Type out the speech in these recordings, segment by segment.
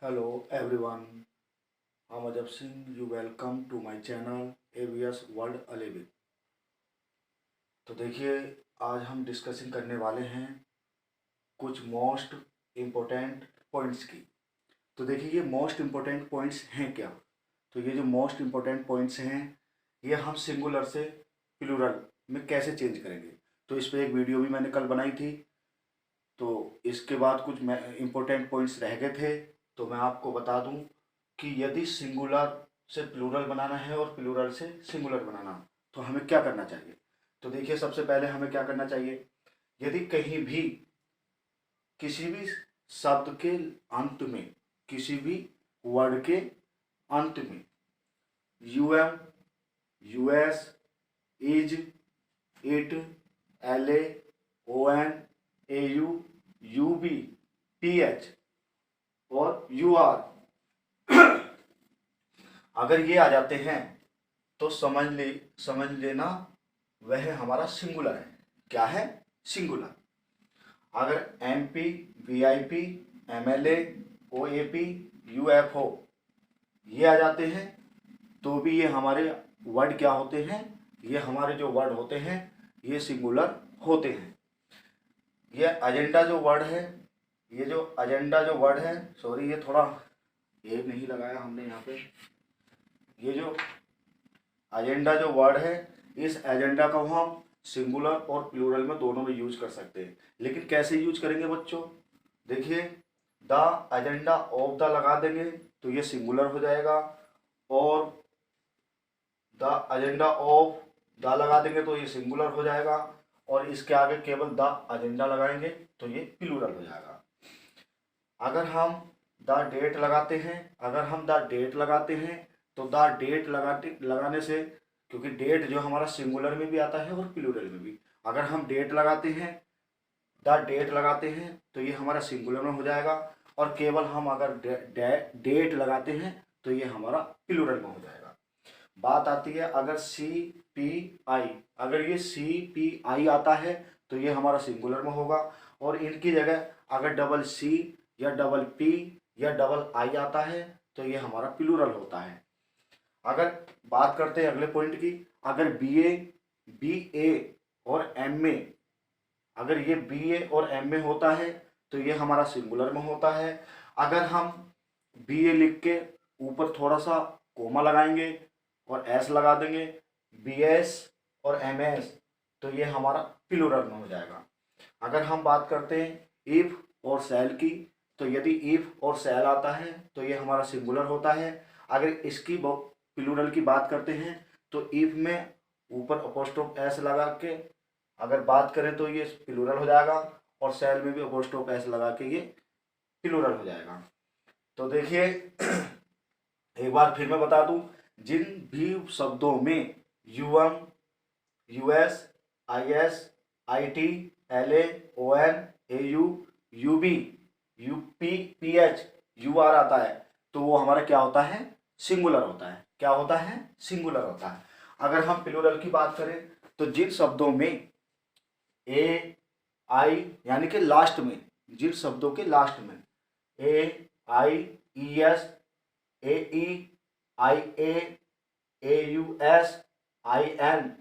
Hello everyone, I'm Ajab Singh. You welcome to my channel ABS World 11। तो देखिए, आज हम डिस्कसिंग करने वाले हैं कुछ मोस्ट इम्पोर्टेंट पॉइंट्स की। तो देखिए, ये मोस्ट इम्पोर्टेंट पॉइंट्स हैं क्या? तो ये जो मोस्ट इम्पोर्टेंट पॉइंट्स हैं, ये हम सिंगुलर से प्लूरल में कैसे चेंज करेंगे। तो इस पर एक वीडियो भी मैंने कल बनाई थी। तो इसके बाद कुछ इम्पोर्टेंट पॉइंट्स रह गए थे, तो मैं आपको बता दूं कि यदि सिंगुलर से प्लूरल बनाना है और प्लूरल से सिंगुलर बनाना, तो हमें क्या करना चाहिए। तो देखिए, सबसे पहले हमें क्या करना चाहिए, यदि कहीं भी किसी भी शब्द के अंत में, किसी भी वर्ड के अंत में UM, US, is, it, LA, ON, AU, UB, PH और यूआर अगर ये आ जाते हैं तो समझ लेना वह हमारा सिंगुलर है। क्या है? सिंगुलर। अगर एमपी, वीआईपी, एमएलए, ओएपी, यूएफओ ये आ जाते हैं तो भी ये हमारे वर्ड क्या होते हैं, ये हमारे जो वर्ड होते हैं ये सिंगुलर होते हैं। ये एजेंडा जो वर्ड है, ये जो एजेंडा जो वर्ड है, सॉरी ये थोड़ा ये नहीं लगाया हमने यहाँ पे। ये जो एजेंडा जो वर्ड है, इस एजेंडा को हम सिंगुलर और प्लूरल में दोनों में यूज कर सकते हैं। लेकिन कैसे यूज करेंगे बच्चों? देखिए, द एजेंडा ऑफ द लगा देंगे तो ये सिंगुलर हो जाएगा, और द एजेंडा ऑफ द लगा देंगे तो ये सिंगुलर हो जाएगा, और इसके आगे केवल द एजेंडा लगाएंगे तो ये प्लूरल हो जाएगा। अगर हम द डेट लगाते हैं, तो द डेट लगाने से, क्योंकि डेट जो हमारा सिंगुलर में भी आता है और प्लूरल में भी, अगर हम डेट लगाते हैं, द डेट लगाते हैं तो ये हमारा सिंगुलर में हो जाएगा, और केवल हम अगर डेट लगाते हैं तो ये हमारा प्लूरल में हो जाएगा। बात आती है अगर सी पी आई, अगर ये सी पी आई आता है तो ये हमारा सिंगुलर में होगा, और इनकी जगह अगर डबल सी या डबल पी या डबल आई आता है तो ये हमारा प्लूरल होता है। अगर बात करते हैं अगले पॉइंट की, अगर बी ए और एम ए, अगर ये बी ए और एम ए होता है तो ये हमारा सिंगुलर में होता है। अगर हम बी ए लिख के ऊपर थोड़ा सा कोमा लगाएंगे और एस लगा देंगे, बी एस और एम एस, तो ये हमारा प्लूरल में हो जाएगा। अगर हम बात करते हैं इफ और सेल की, तो यदि इफ और सेल आता है तो ये हमारा सिंगुलर होता है। अगर इसकी प्लूरल की बात करते हैं तो इफ में ऊपर अपोस्ट्रोफ एस लगा के अगर बात करें तो ये प्लूरल हो जाएगा, और सेल में भी अपोस्ट्रोफ एस लगा के ये प्लूरल हो जाएगा। तो देखिए, एक बार फिर मैं बता दूं, जिन भी शब्दों में UM, US, IS, IT, LA, ON, AU, UB, UP, PH, UR आता है तो वो हमारा क्या होता है? सिंगुलर होता है। क्या होता है? सिंगुलर होता है। अगर हम प्लूरल की बात करें तो जिन शब्दों में ए आई यानी कि लास्ट में, जिन शब्दों के लास्ट में A I E S, A E, I A U S, I N,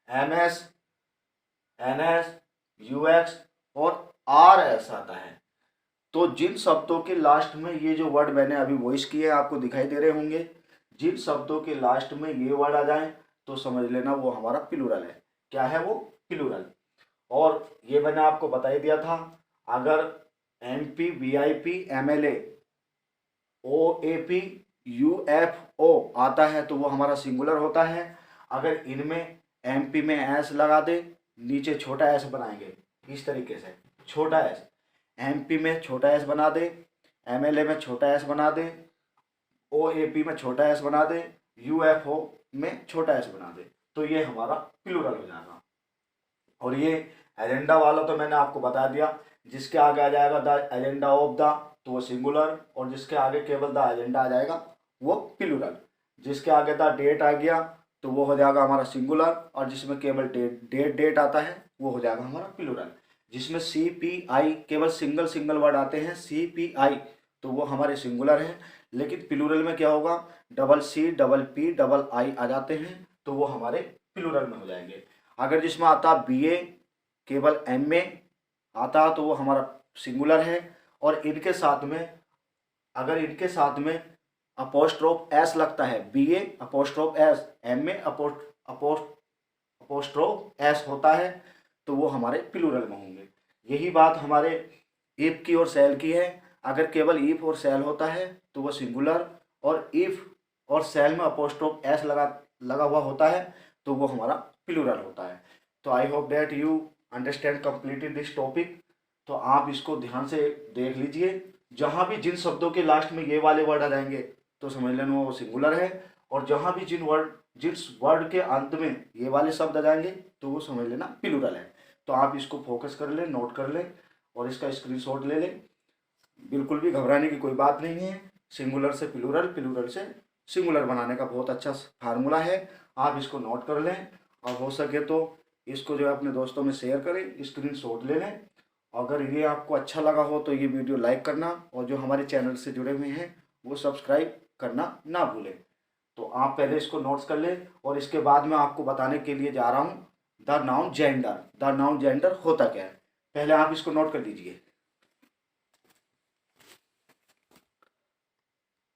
M S, N S, U X और आर एस आता है, तो जिन शब्दों के लास्ट में ये जो वर्ड मैंने अभी वॉइस किए आपको दिखाई दे रहे होंगे, जिन शब्दों के लास्ट में ये वर्ड आ जाए तो समझ लेना वो हमारा प्लूरल है। क्या है वो? प्लूरल। और ये मैंने आपको बता ही दिया था, अगर M P, V I P, M L A, O A P, U F O आता है तो वो हमारा सिंगुलर होता है। अगर इनमें एम पी में एस लगा दे, नीचे छोटा एस बनाएंगे इस तरीके से, छोटा एस, एम पी में छोटा एस बना दे, एम एल ए में छोटा एस बना दे, ओ ए पी में छोटा एस बना दे, यू एफ ओ में छोटा एस बना दे, तो ये हमारा प्लूरल हो जाएगा। और ये एजेंडा वाला तो मैंने आपको बता दिया, जिसके आगे आ जाएगा द एजेंडा ऑफ द तो वो सिंगुलर, और जिसके आगे केवल द एजेंडा आ जाएगा वो प्लूरल। जिसके आगे द डेट आ गया तो वो हो जाएगा हमारा सिंगुलर, और जिसमें केवल डेट आता है वो हो जाएगा हमारा प्लूरल। जिसमें सी पी आई केवल सिंगल वर्ड आते हैं, सी पी आई तो वो हमारे सिंगुलर हैं। लेकिन प्लूरल में क्या होगा, double C double P double I आ जाते हैं, तो वो हमारे प्लूरल में हो जाएंगे। अगर जिसमें आता BA केवल M में आता तो वो हमारा सिंगुलर है। और इनके साथ में, अगर इनके साथ में अपोस्ट्रोफ एस लगता है, BA अपोस्ट्रोफ एस, M में अपोस्ट्रोफ एस होता है, तो वो हमारे प्लूरल में होंगे। यही बात हमारे इफ की और सेल की है। अगर केवल इफ और सेल होता है तो वो सिंगुलर, और इफ और सेल में अपोस्ट्रोफ एस लगा हुआ होता है तो वो हमारा प्लूरल होता है। तो I hope that you understand completely this topic. तो आप इसको ध्यान से देख लीजिए, जहाँ भी जिन शब्दों के लास्ट में ये वाले वर्ड आ जाएंगे तो समझ लेना वो सिंगुलर है, और जहाँ भी जिस वर्ड के अंत में ये वाले शब्द आ जाएंगे तो वो समझ लेना प्लूरल है। तो आप इसको फोकस कर लें, नोट कर लें और इसका स्क्रीनशॉट ले लें। बिल्कुल भी घबराने की कोई बात नहीं है। सिंगुलर से प्लूरल, प्लूरल से सिंगुलर बनाने का बहुत अच्छा फार्मूला है। आप इसको नोट कर लें और हो सके तो इसको जो है अपने दोस्तों में शेयर करें, स्क्रीनशॉट ले लें। अगर ये आपको अच्छा लगा हो तो ये वीडियो लाइक करना, और जो हमारे चैनल से जुड़े हुए हैं वो सब्सक्राइब करना ना भूलें। तो आप पहले इसको नोट्स कर लें, और इसके बाद मैं आपको बताने के लिए जा रहा हूँ the noun gender. The noun gender होता क्या है, पहले आप इसको नोट कर लीजिए।